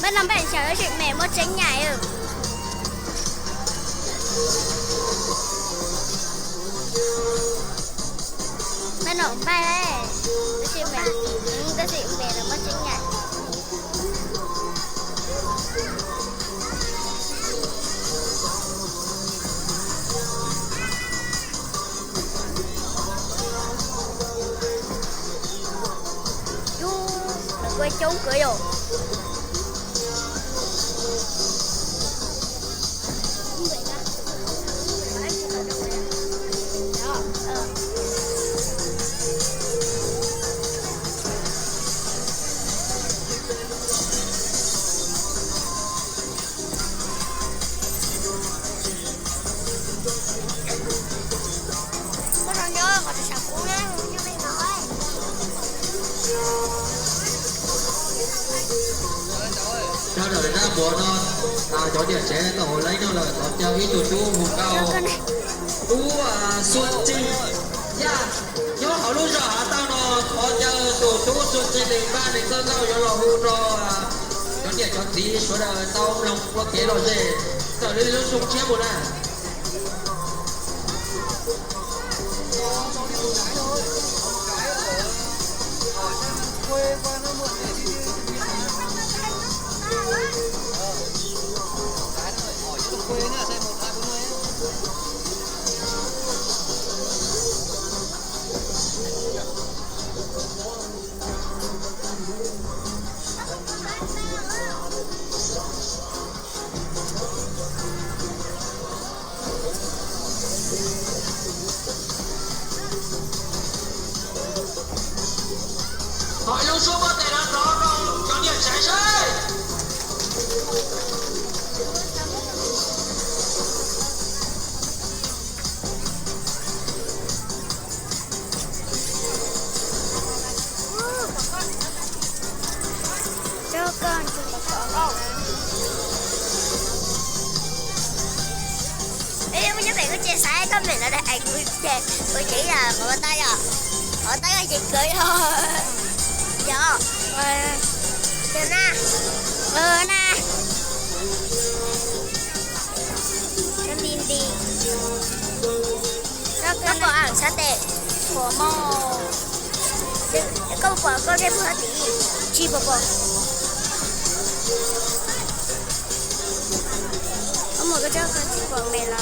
Bên năm bạn chào nói chuyện mẹ mất tránh nhảy ừ. Bên nổ bay đấy. Nói chuyện mẹ. Nói chuyện mẹ là mất tránh nhảy. Đừng quay trốn cửa rồi. Cho đợi ra bố nó cho điện chế tổ lấy cho lời có cho ý chủ chú vùng cao xuân trinh ya nhớ họ lúc rõ tao nó có cho tổ chú xuân trinh đình ba đình cơn tao cho lò hù rồi cho điện cho tí số đời tao lòng có kế rồi gì tao đi lúc sung chiếc một này quê qua nó muộn để đi quê nữa xây 1240 hỏi lưu số bao tiền đó cho điện cháy chơi cho con ý mới nhất định có chia sẻ có mình ở đây anh tôi chỉ là một bàn tay à ở tay anh chỉ cười thôi dạ chờ na na cho đi đi nó có ăn sát tệ của mò câu quả có cái bữa tí chi bò bò có một cái chỗ con chỉ của mẹ là